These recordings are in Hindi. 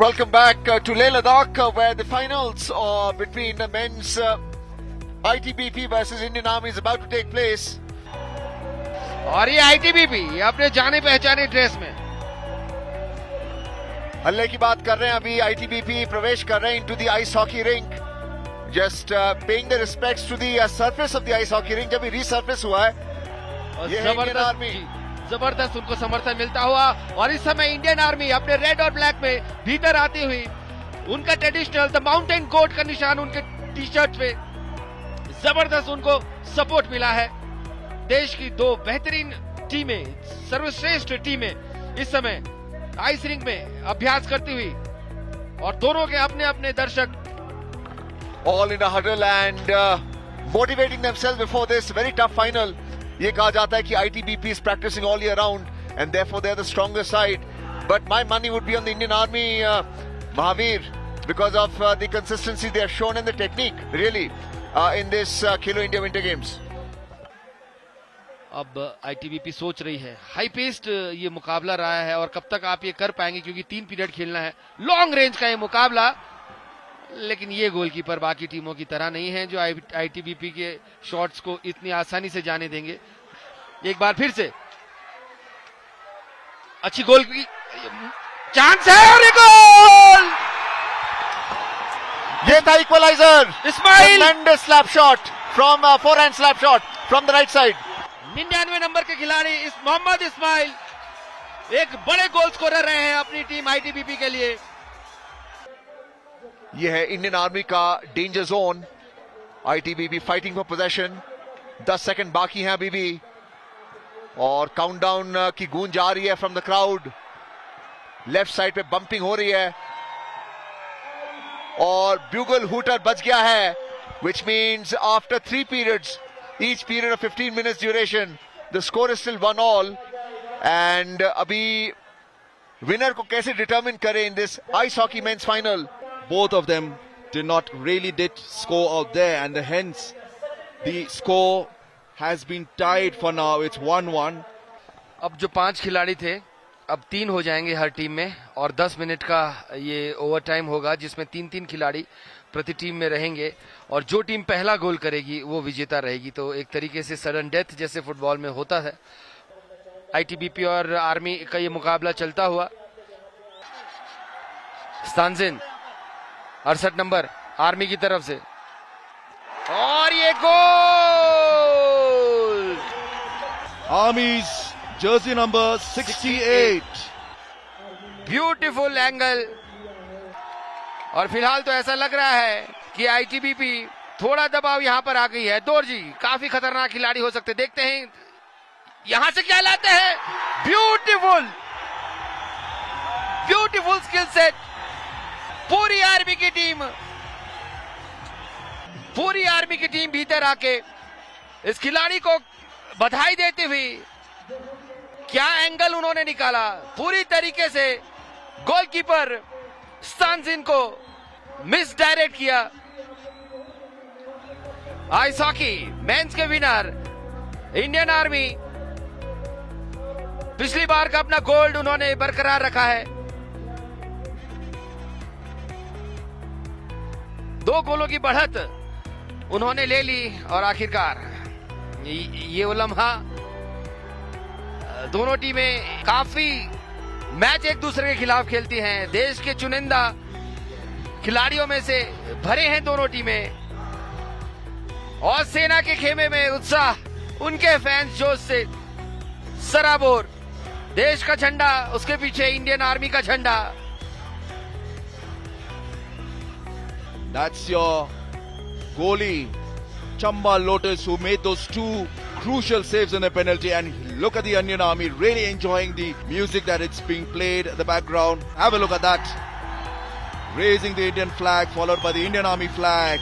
Welcome back to Leh Ladakh, where the finals between the men's ITBP versus Indian Army is about to take place. और ये ITBP अपने जाने पहचाने ड्रेस में हल्ले की बात कर रहे हैं अभी. ITBP प्रवेश कर रहे हैं into the ice hockey rink. Just paying the respects to the surface of the ice hockey rink. जब ये resurface हुआ है, और ये है Indian Army. जबरदस्त उनको समर्थन मिलता हुआ. और इस समय इंडियन आर्मी अपने रेड और ब्लैक में भीतर आती हुई उनका ट्रेडिशनल द माउंटेन गोट का निशान उनके टी शर्ट पे जबरदस्त उनको सपोर्ट मिला है. देश की दो बेहतरीन टीमें, सर्वश्रेष्ठ टीमें इस समय आइस रिंक में अभ्यास करती हुई और दोनों के अपने अपने दर्शक all in a huddle and motivating themselves before this very tough final. ये कहा जाता है कि ITBP is practicing all year round and therefore they are the stronger side. But my money would be on the Indian Army, Mahavir, because of the consistency they have shown and the technique, really, in this Khelo India Winter Games. अब ITBP सोच रही है, हाई पेस्ड ये मुकाबला रहा है और कब तक आप ये कर पाएंगे, क्योंकि 3 पीरियड खेलना है, लॉन्ग रेंज का ये मुकाबला. लेकिन ये गोलकीपर बाकी टीमों की तरह नहीं है जो ITBP के शॉट्स को इतनी आसानी से जाने देंगे. एक बार फिर से अच्छी गोल की चांस है और ये गोल. ये था equaliser. Ismail Tremendous slap shot from forehand slap shot from the right side. 99 number के खिलाड़ी इस मोहम्मद इस्माइल एक बड़े गोल स्कोरर रहे हैं अपनी टीम ITBP के लिए. ये है इंडियन आर्मी का danger zone. ITBP fighting for possession. 10 second बाकी हैं अभी भी और काउंटडाउन की गूंज आ रही है from the crowd. Left side पे बंपिंग हो रही है और ब्यूगल हूटर बज गया है, which means after 3 periods, each period of 15 minutes duration, the score is still 1-1. and अभी विनर को कैसे डिटरमिन करें in this ice hockey men's final. Both of them did not really did score out there, and hence the score has been tied for now. It's 1-1. अब जो 5 खिलाड़ी थे अब 3 हो जाएंगे हर टीम में और 10 मिनट का ये ओवर टाइम होगा जिसमें 3-3 खिलाड़ी प्रति टीम में रहेंगे और जो टीम पहला गोल करेगी वो विजेता रहेगी. तो एक तरीके से सडन डेथ जैसे फुटबॉल में होता है. ITBP और आर्मी का ये मुकाबला चलता हुआ. स्तानजिन 68 नंबर आर्मी की तरफ से और ये गोल. Army's jersey number 68. Beautiful angle. और फिलहाल तो ऐसा लग रहा है कि ITBP थोड़ा दबाव यहां पर आ गई है. दोरजी काफी खतरनाक खिलाड़ी हो सकते, देखते हैं यहां से क्या लाते हैं. Beautiful beautiful skill set. पूरी आर्मी की टीम भीतर आके इस खिलाड़ी को बधाई देते हुए क्या एंगल उन्होंने निकाला. पूरी तरीके से गोलकीपर स्तानजिन को मिस डायरेक्ट किया. आइस हॉकी मेंस के विनर इंडियन आर्मी. पिछली बार का अपना गोल्ड उन्होंने बरकरार रखा है. 2 गोलों की बढ़त उन्होंने ले ली और आखिरकार ये वो लम्हा. दोनों टीमें काफी मैच एक दूसरे के खिलाफ खेलती हैं. देश के चुनिंदा खिलाड़ियों में से भरे हैं दोनों टीमें और सेना के खेमे में उत्साह, उनके फैंस जोश से सराबोर. देश का झंडा, उसके पीछे इंडियन आर्मी का झंडा. That's your goalie, Chamba Lotus, who made those 2 crucial saves in the penalty. And look at the Indian Army really enjoying the music that it's being played at the background. Have a look at that. Raising the Indian flag, followed by the Indian Army flag,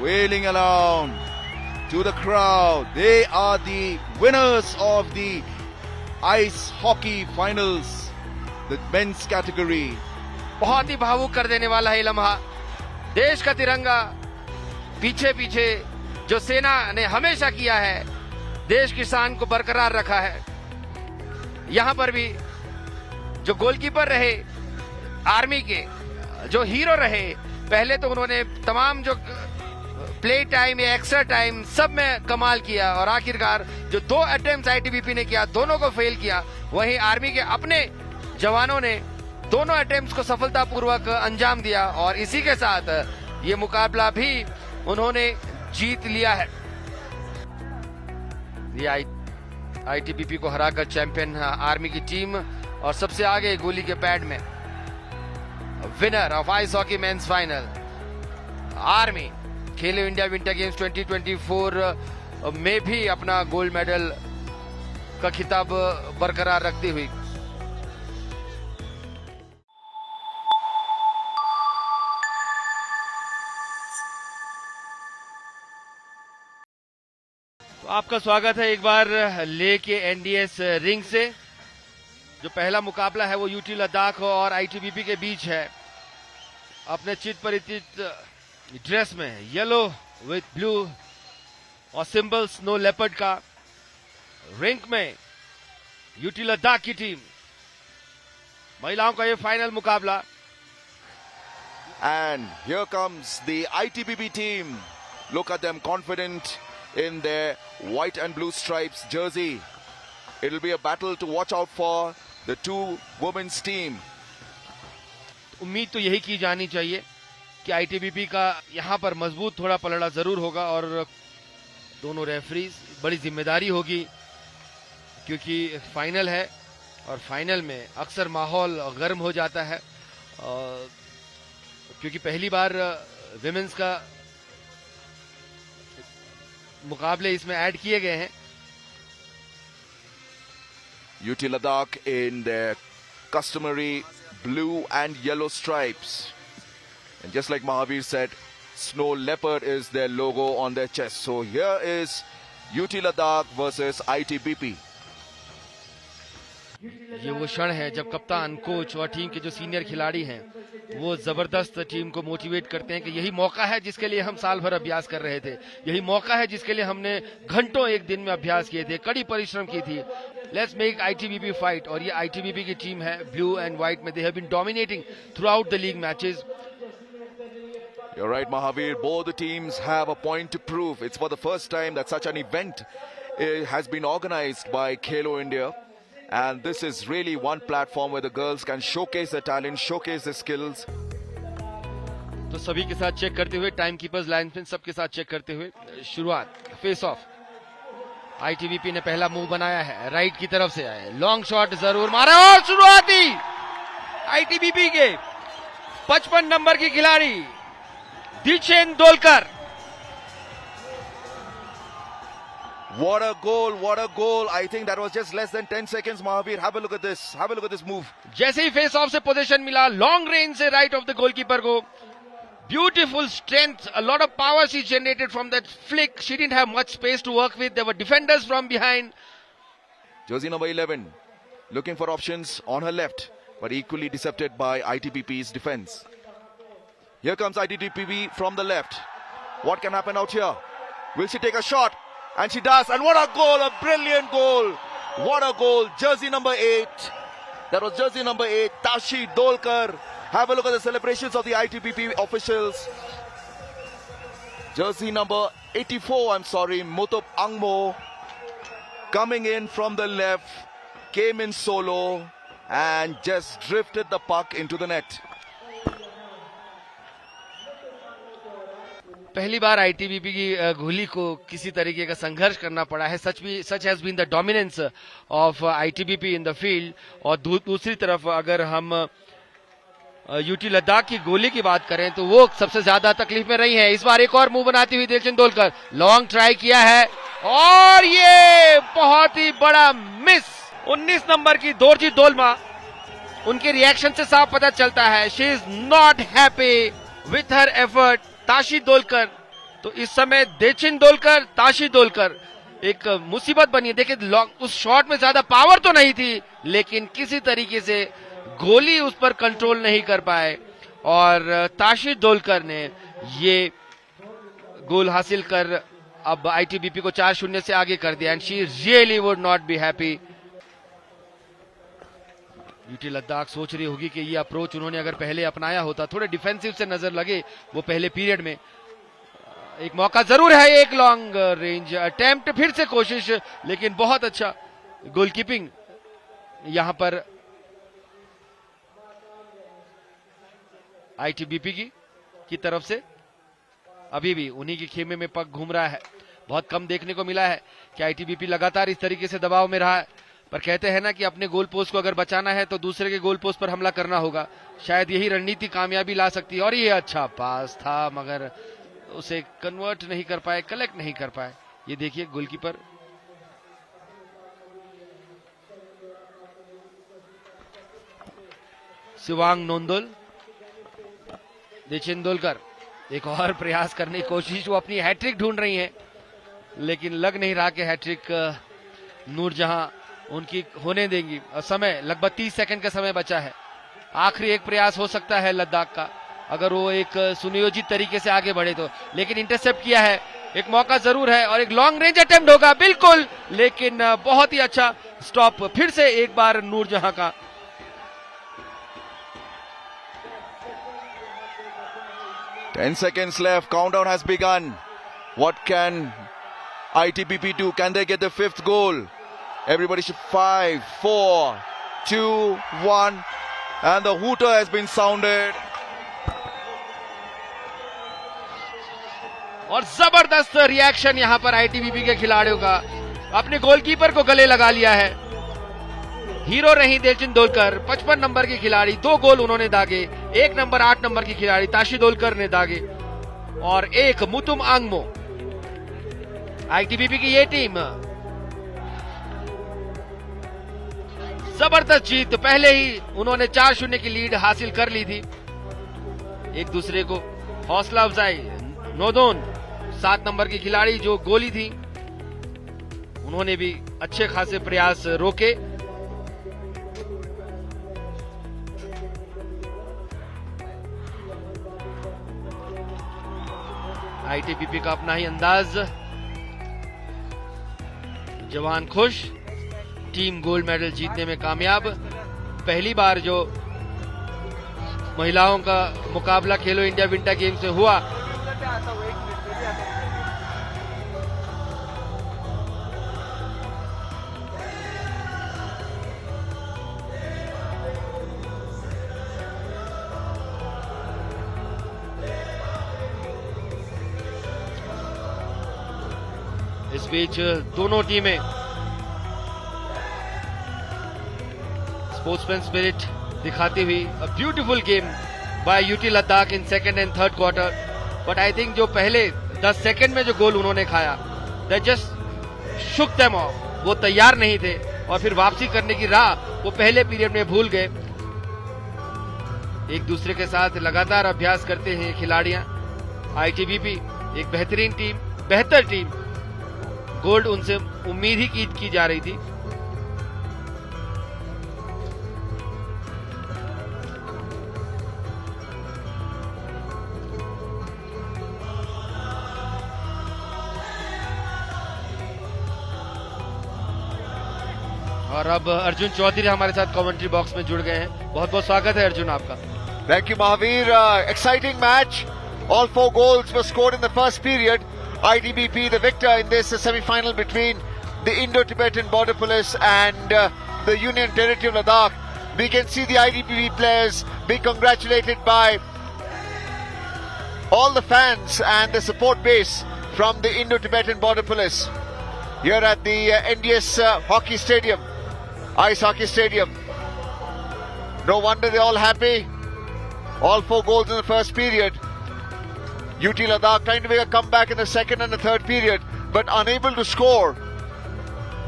wailing around to the crowd. They are the winners of the ice hockey finals, the men's category. बहुत ही भावुक कर देने वाला है लम्हा. देश का तिरंगा पीछे पीछे जो सेना ने हमेशा किया है, देश की शान को बरकरार रखा है. यहां पर भी जो गोलकीपर रहे आर्मी के जो हीरो रहे, पहले तो उन्होंने तमाम जो प्ले टाइम या एक्स्ट्रा टाइम सब में कमाल किया और आखिरकार जो 2 अटेम्प्ट आईटीबीपी ने किया दोनों को फेल किया। वहीं आर्मी के अपने जवानों ने दोनों अटेम्प्ट्स को सफलतापूर्वक अंजाम दिया और इसी के साथ ये मुकाबला भी उन्होंने जीत लिया है। ये आईटीबीपी को हराकर चैंपियन आर्मी की टीम और सबसे आगे गोली के पैड में winner of ice hockey mains final army Khelo India winter games 2024 में भी अपना गोल्ड मेडल का खिताब बरकरार रखती हुई। तो आपका स्वागत है एक बार ले के एनडीएस रिंग से। जो पहला मुकाबला है वो यूटी लद्दाख और आईटीबीपी के बीच है। अपने चित परिचित ड्रेस में येलो विथ ब्लू और सिंबल स्नो लेपर्ड का रिंक में यूटी लद्दाख की टीम। महिलाओं का ये फाइनल मुकाबला। And here comes the ITBP team. Look at them, confident in their white and blue stripes jersey. It'll be a battle to watch out for the two women's team. उम्मीद तो यही की जानी चाहिए कि आईटीबीपी का यहां पर मजबूत थोड़ा पलड़ा जरूर होगा और दोनों रेफरीज बड़ी जिम्मेदारी होगी क्योंकि फाइनल है और फाइनल में अक्सर माहौल गर्म हो जाता है क्योंकि पहली बार विमेंस का मुकाबले इसमें ऐड किए गए हैं। UT Ladakh in their customary blue and yellow stripes. And just like Mahavir said, snow leopard is their logo on their chest. So here is UT Ladakh versus ITBP. ये वो क्षण है जब कप्तान, कोच और टीम के जो सीनियर खिलाड़ी हैं वो जबरदस्त टीम को मोटिवेट करते हैं कि यही मौका है जिसके लिए हम साल भर अभ्यास कर रहे थे, यही मौका है जिसके लिए हमने घंटों एक दिन में अभ्यास किए थे, कड़ी परिश्रम की थी। Let's make ITBP fight. और ये आईटीबीपी की टीम है ब्लू एंड व्हाइट में। They have been dominating throughout the league matches. You're right, Mahavir. Both the teams have a point to prove. It's for the first time that such an event has been organized by Khelo India. And this is really one platform where the girls can showcase their talent, showcase their skills. तो सभी के साथ चेक करते हुए, टाइम कीपर्स, लाइन्समैन सबके साथ चेक करते हुए शुरुआत फेस ऑफ। आईटीबीपी ने पहला मूव बनाया है, राइट की तरफ से आए, लॉन्ग शॉट जरूर मारा और शुरुआती आईटीबीपी के 55 नंबर की खिलाड़ी दीक्षेन दोलकर। What a goal, what a goal. I think that was just less than 10 seconds, Mahavir. Have a look at this. Have a look at this move. जैसे ही फेस ऑफ से पोजीशन मिला, लॉन्ग रेंज से राइट ऑफ द गोलकीपर को, beautiful strength, a lot of power she generated from that flick. She didn't have much space to work with. There were defenders from behind. Jersey number 11, looking for options on her left, but equally decepted by ITBP's defense. Here comes ITBP from the left. What can happen out here? Will she take a shot? And she does. And what a goal, a brilliant goal. What a goal. Jersey number 8. That was jersey number 8, Tashi Dolkar. Have a look at the celebrations of the ITBP officials. Jersey number 84, I'm sorry, Muthup Angmo. Coming in from the left, came in solo and just drifted the puck into the net. पहली बार आईटीबीपी की गोली को किसी तरीके का संघर्ष करना पड़ा है। Such has been the dominance of ITBP in the field. और दूसरी तरफ अगर हम यूटी लद्दाख की गोली की बात करें तो वो सबसे ज्यादा तकलीफ में रही है। इस बार एक और मूव बनाती हुई दीक्षेन दोलकर, लॉन्ग ट्राई किया है और ये बहुत ही बड़ा मिस। 19 नंबर की दोरजी दोलमा, उनके रिएक्शन से साफ पता चलता है she is not happy with her effort. Tashi Dolkar, तो इस समय दीक्षेन दोलकर, ताशी दोलकर एक मुसीबत बनी है। देखिए उस शॉट में ज्यादा पावर तो नहीं थी लेकिन किसी तरीके से गोली उस पर कंट्रोल नहीं कर पाए और ताशी दोलकर ने ये गोल हासिल कर अब आईटीबीपी को 4-0 से आगे कर दिया। And she really would not be happy. UT Ladakh सोच रही होगी कि ये अप्रोच उन्होंने अगर पहले अपनाया होता, थोड़े डिफेंसिव से नजर लगे वो पहले पीरियड में। एक मौका जरूर है, एक लॉन्ग रेंज अटेम्प्ट, फिर से कोशिश, लेकिन बहुत अच्छा गोलकीपिंग यहां पर आईटीबीपी की तरफ से। अभी भी उन्हीं के खेमे में पग घूम रहा है। बहुत कम देखने को मिला है कि आईटीबीपी लगातार इस तरीके से दबाव में रहा है, पर कहते हैं ना कि अपने गोल पोस्ट को अगर बचाना है तो दूसरे के गोल पोस्ट पर हमला करना होगा। शायद यही रणनीति कामयाबी ला सकती है। और ये अच्छा पास था मगर उसे कन्वर्ट नहीं कर पाए, कलेक्ट नहीं कर पाए। ये देखिए गोलकीपर शिवांग नोंदोल, देचेंदोलकर एक और प्रयास करने की कोशिश, वो अपनी हैट्रिक ढूंढ रही हैं लेकिन लग नहीं रहा कि हैट्रिक नूरजहां उनकी होने देंगी। समय लगभग 30 सेकंड का समय बचा है। आखिरी एक प्रयास हो सकता है लद्दाख का, अगर वो एक सुनियोजित तरीके से आगे बढ़े तो। लेकिन इंटरसेप्ट किया है, एक मौका जरूर है और एक लॉन्ग रेंज अटेम्प्ट होगा बिल्कुल, लेकिन बहुत ही अच्छा स्टॉप फिर से एक बार नूरजहां का। Ten seconds left. Countdown has begun. What can ITBP do? Can they get the fifth goal? Everybody should 5, 4, 2, 1. And the hooter has been sounded. और जबरदस्त रिएक्शन यहां पर आईटीबीपी के खिलाड़ियों का। अपने गोलकीपर को गले लगा लिया है। हीरो रही देचेंदोलकर, 55 नंबर की खिलाड़ी, 2 गोल उन्होंने दागे। 1 नंबर 8 नंबर की खिलाड़ी ताशीदोलकर ने दागे और 1 मुतुम आंगमो। आईटीबीपी की ये टीम जबरदस्त जीत, पहले ही उन्होंने 4-0 की लीड हासिल कर ली थी। एक दूसरे को हौसला अफजाई। नोदोन 7 नंबर की खिलाड़ी जो गोली थी, उन्होंने भी अच्छे खासे प्रयास रोके। आईटीबीपी का अपना ही अंदाज, जवान खुश, टीम गोल्ड मेडल जीतने में कामयाब। पहली बार जो महिलाओं का मुकाबला खेलो इंडिया विंटर गेम से हुआ, इस बीच दोनों टीमें स्पोर्ट्समैन स्पिरिट दिखाती हुई, a beautiful game by UT Ladakh in second and third quarter. But I think जो पहले 10 सेकंड में जो गोल उन्होंने खाया, that just shook them off. वो तैयार नहीं थे और फिर वापसी करने की राह वो पहले पीरियड में भूल गए। एक दूसरे के साथ लगातार अभ्यास करते हैं खिलाड़ियां। आईटीबीपी एक बेहतरीन टीम, बेहतर टीम, गोल्ड उनसे उम्मीद ही की जा रही थी। और अब अर्जुन चौधरी हमारे साथ कमेंट्री बॉक्स में जुड़ गए हैं। बहुत बहुत स्वागत है अर्जुन आपका। Thank you, Mahavir. Exciting match. All 4 goals were scored in the first period. ITBP, the victor in this semi-final between the Indo-Tibetan Border Police and the Union Territory of Ladakh. We can see the ITBP players being congratulated by all the fans and the support base from the Indo-Tibetan Border Police here at the NDS Hockey Stadium, Ice Hockey Stadium. No wonder they're all happy. All 4 goals in the first period. UT Ladakh trying to make a comeback in the second and the third period, but unable to score.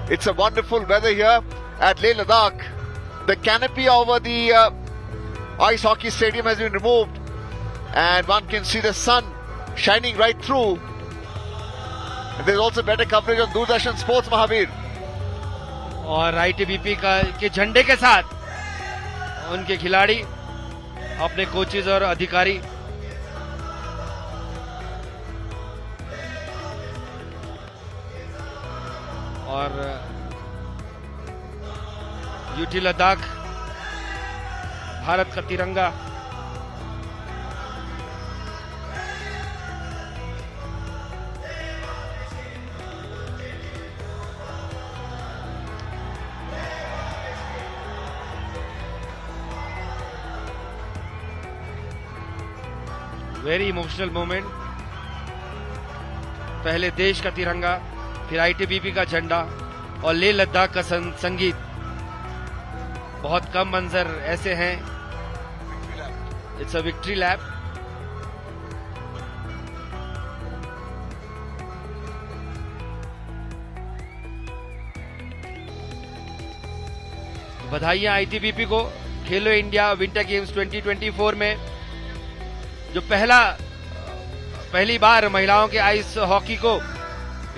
It's a wonderful weather here at Leh Ladakh. The canopy over the ice hockey stadium has been removed, and one can see the sun shining right through. And there's also better coverage on Doordarshan Sports, Mahavir. और आईटीबीपी का के झंडे के साथ उनके खिलाड़ी, अपने कोचेज और अधिकारी और यूटी लद्दाख भारत का तिरंगा। Very emotional moment. पहले देश का तिरंगा, फिर आईटीबीपी का झंडा और लेह लद्दाख का संगीत। बहुत कम मंजर ऐसे हैं। It's a victory lap. बधाइयां आईटीबीपी को खेलो इंडिया विंटर गेम्स 2024 में जो पहली बार महिलाओं के आइस हॉकी को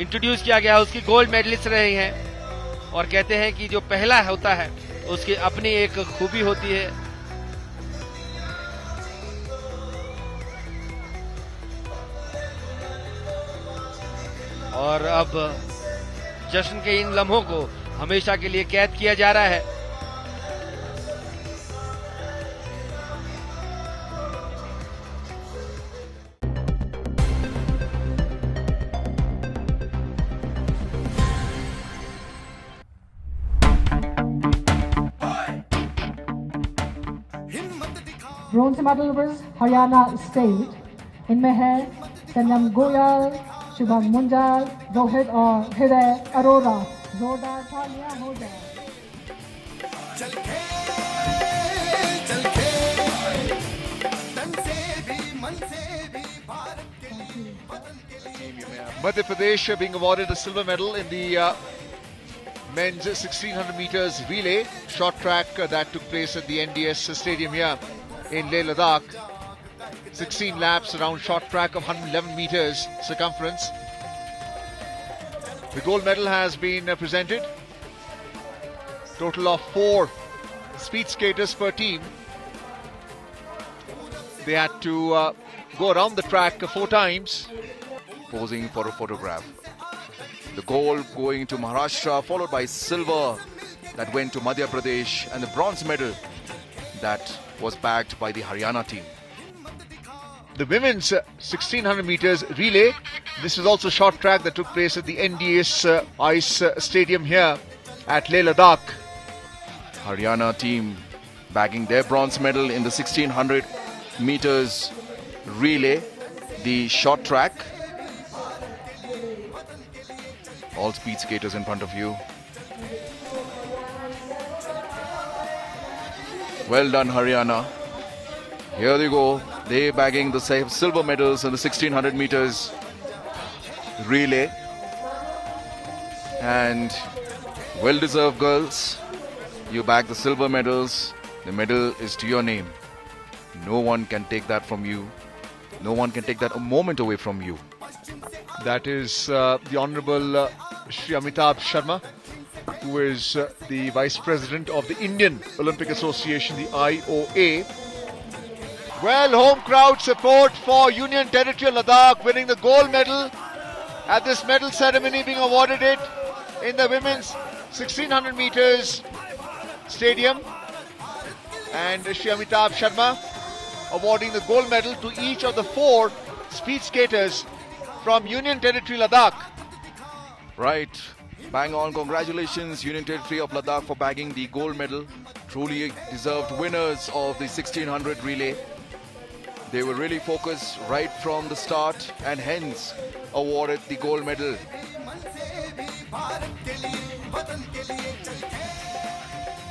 इंट्रोड्यूस किया गया, उसकी गोल्ड मेडलिस्ट रही हैं। और कहते हैं कि जो पहला होता है उसकी अपनी एक खूबी होती है। और अब जश्न के इन लम्हों को हमेशा के लिए कैद किया जा रहा है। ब्रॉन्ज मेडलिस्ट हरियाणा स्टेट, इनमें है संयम गोयल, शुभम मुंजाल, रोहित और हृदय अरोरा। जोरदार तालियां हो जाए। Madhya Pradesh being awarded the silver medal in the men's 1600 meters relay short track that took place at the NDS stadium here in Leh Ladakh. 16 laps around short track of 111 meters circumference. The gold medal has been presented. Total of 4 speed skaters per team. They had to go around the track 4 times. Posing for a photograph. The gold going to Maharashtra, followed by silver that went to Madhya Pradesh, and the bronze medal that was bagged by the Haryana team. The women's 1600 meters relay. This is also short track that took place at the NDS Ice Stadium here at Leh Ladakh. Haryana team bagging their bronze medal in the 1600 meters relay, the short track. All speed skaters in front of you. Well done, Haryana. Here they go. They bagging the silver medals in the 1600 meters relay. And well-deserved, girls. You bag the silver medals. The medal is to your name. No one can take that from you. No one can take that a moment away from you. That is the Honorable Shri Amitabh Sharma, who is the Vice President of the Indian Olympic Association, the IOA. Well, home crowd support for Union Territory Ladakh winning the gold medal at this medal ceremony, being awarded it in the women's 1600 meters stadium. And Shri Amitabh Sharma awarding the gold medal to each of the 4 speed skaters from Union Territory Ladakh. Right. Bang on. Congratulations, Union Territory of Ladakh, for bagging the gold medal. Truly deserved winners of the 1600 relay. They were really focused right from the start and hence awarded the gold medal.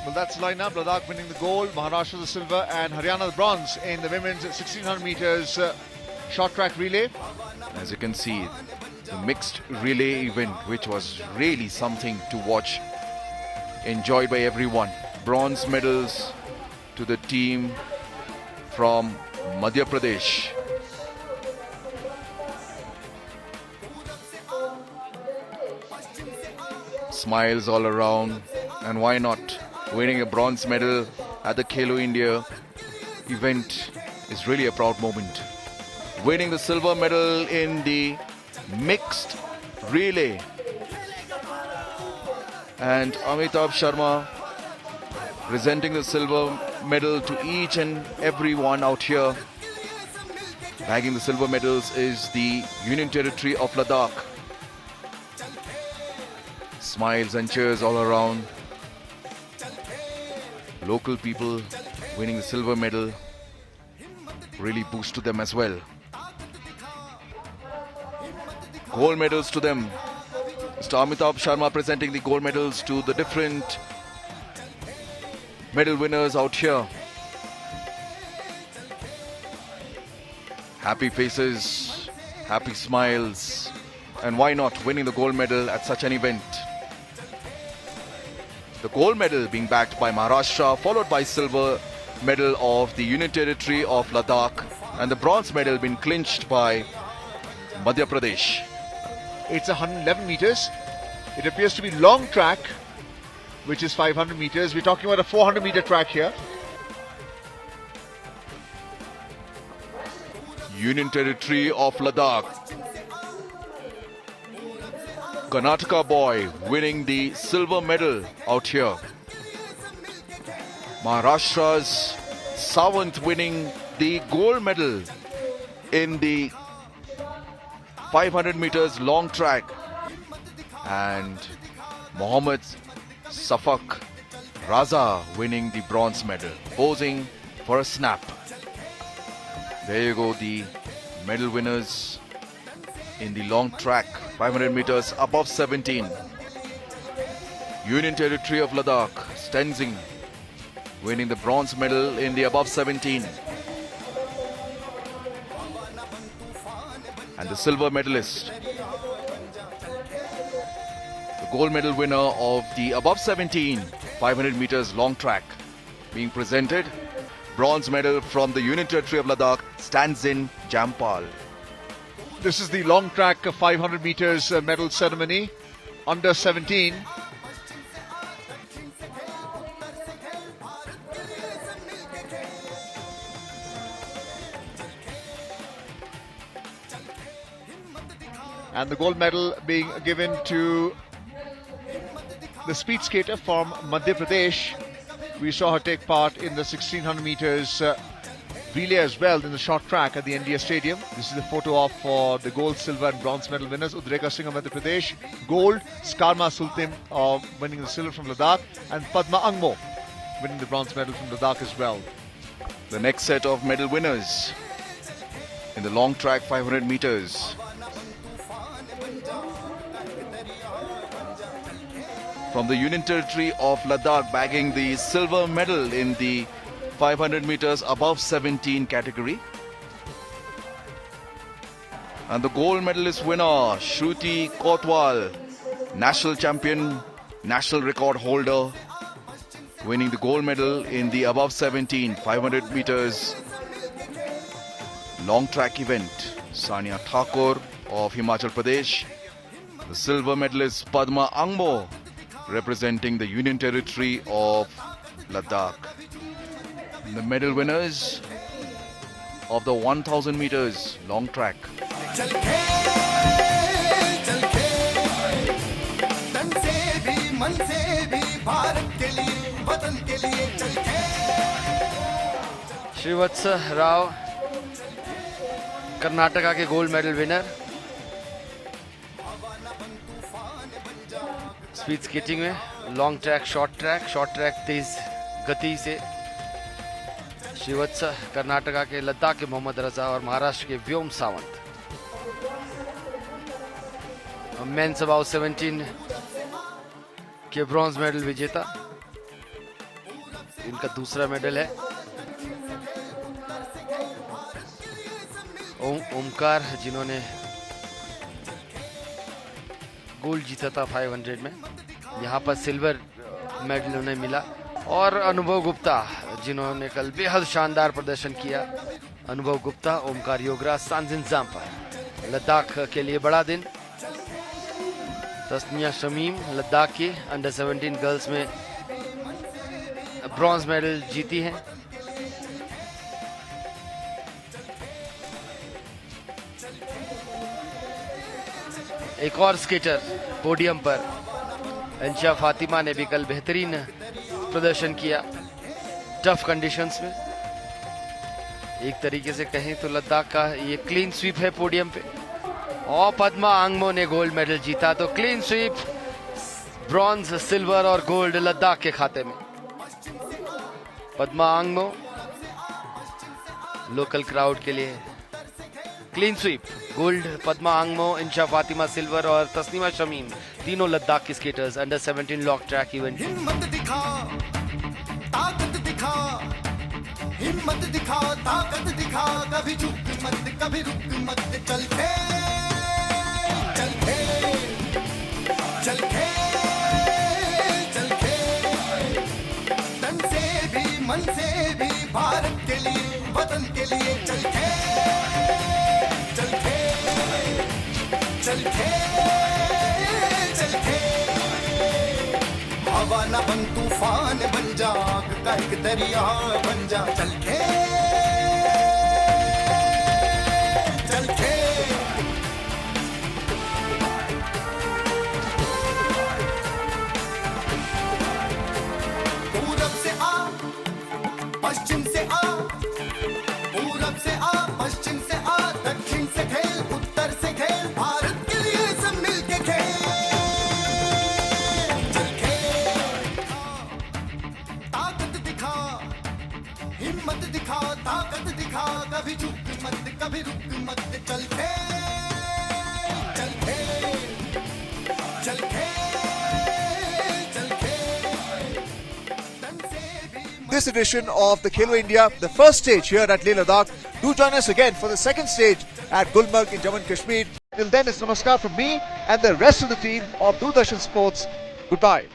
Well, that's the lineup. Ladakh winning the gold, Maharashtra the silver, and Haryana the bronze in the women's 1600 meters short track relay. As you can see, the mixed relay event, which was really something to watch, enjoyed by everyone. Bronze medals to the team from Madhya Pradesh. Smiles all around, and why not? Winning a bronze medal at the Khelo India event is really a proud moment. Winning the silver medal in the mixed relay. And Amitabh Sharma presenting the silver medal to each and every one out here. Bagging the silver medals is the Union Territory of Ladakh. Smiles and cheers all around. Local people winning the silver medal really boost to them as well. Gold medals to them. Mr. Amitabh Sharma presenting the gold medals to the different medal winners out here. Happy faces, happy smiles, and why not winning the gold medal at such an event? The gold medal being backed by Maharashtra, followed by silver medal of the Union Territory of Ladakh, and the bronze medal being clinched by Madhya Pradesh. It's 111 meters. It appears to be long track, which is 500 meters. We're talking about a 400 meter track here. Union Territory of Ladakh. Karnataka boy winning the silver medal out here. Maharashtra's Sawant winning the gold medal in the 500 meters long track. And Mohammad Safak Raza winning the bronze medal, posing for a snap. There you go, the medal winners in the long track, 500 meters above 17. Union Territory of Ladakh, Stenzing winning the bronze medal in the above 17. And the silver medalist, the gold medal winner of the above 17 500 meters long track, being presented. Bronze medal from the Union Territory of Ladakh, Stanzin Jampal. This is the long track 500 meters medal ceremony, under 17. And the gold medal being given to the speed skater from Madhya Pradesh. We saw her take part in the 1600 meters relay as well in the short track at the NDA Stadium. This is a photo of the gold, silver and bronze medal winners. Udreka Singh of Madhya Pradesh, gold. Skarma Sultim winning the silver from Ladakh. And Padma Angmo winning the bronze medal from Ladakh as well. The next set of medal winners in the long track 500 meters. From the Union Territory of Ladakh, bagging the silver medal in the 500 meters above 17 category. And the gold medalist winner, Shruti Kotwal, national champion, national record holder, winning the gold medal in the above 17 500 meters long track event. Sania Thakur of Himachal Pradesh. The silver medalist Padma Angmo, representing the Union Territory of Ladakh. And the medal winners of the 1000 meters long track. Srivatsa Rao Karnataka के gold medal winner speed skating में लॉन्ग ट्रैक शॉर्ट ट्रैक तेज गति से श्रीवत्स कर्नाटका के लद्दाख के मोहम्मद रजा और महाराष्ट्र के व्योम सावंत मेंस अबाउट 17 के ब्रॉन्ज मेडल विजेता इनका दूसरा मेडल है ओमकार जिन्होंने गोल्ड जीता था 500 में यहाँ पर सिल्वर मेडल उन्हें मिला और अनुभव गुप्ता जिन्होंने कल बेहद शानदार प्रदर्शन किया अनुभव गुप्ता ओमकार योगराज सांजिन जाम्पा लद्दाख के लिए बड़ा दिन तस्निया शमीम लद्दाख की अंडर 17 गर्ल्स में ब्रॉन्ज मेडल जीती हैं एक और स्केटर पोडियम पर अंशा फातिमा ने भी कल बेहतरीन प्रदर्शन किया टफ कंडीशंस में। एक तरीके से कहें तो लद्दाख का ये क्लीन स्वीप है पोडियम पे, और पद्मा आंगमो ने गोल्ड मेडल जीता। तो क्लीन स्वीप, ब्रॉन्ज, सिल्वर और गोल्ड लद्दाख के खाते में। पद्मा आंगमो लोकल क्राउड के लिए clean sweep, gold Padma Angmo, Insha Fatima silver और तस्नीमा शमीम तीनों लद्दाख की skaters under 17 long track event. हिम्मत दिखा, ताकत दिखा, हिम्मत दिखा, ताकत दिखा, कभी झुक मत, कभी रुक मत, चल खेल, चल खेल, चल खेल, चल खेल, तन से भी मन से भी भारत के लिए, वतन के लिए, चल खेल, चल खेल, चल खेल, चल खेल, हवा न बन तूफान बन जा, आग का एक दरिया बन जा, चल खेल, चल खेल। पूरब से आ, पश्चिम से आ, पूरब से आ, पश्चिम से आ, दक्षिण से खेल, उत्तर से खेल, भारत के लिए सब मिलके खेल, चल खेल, ताकत दिखा, हिम्मत दिखा, ताकत दिखा, कभी झुक मत, कभी रुक मत, चल खेल, चल खेल, चल खेल, चल खेल, तन से भी This edition of the Khelo India, the first stage here at Leh Ladakh. Do join us again for the second stage at Gulmarg in Jammu and Kashmir. Till then, it's namaskar from me and the rest of the team of Doordarshan Sports. Goodbye.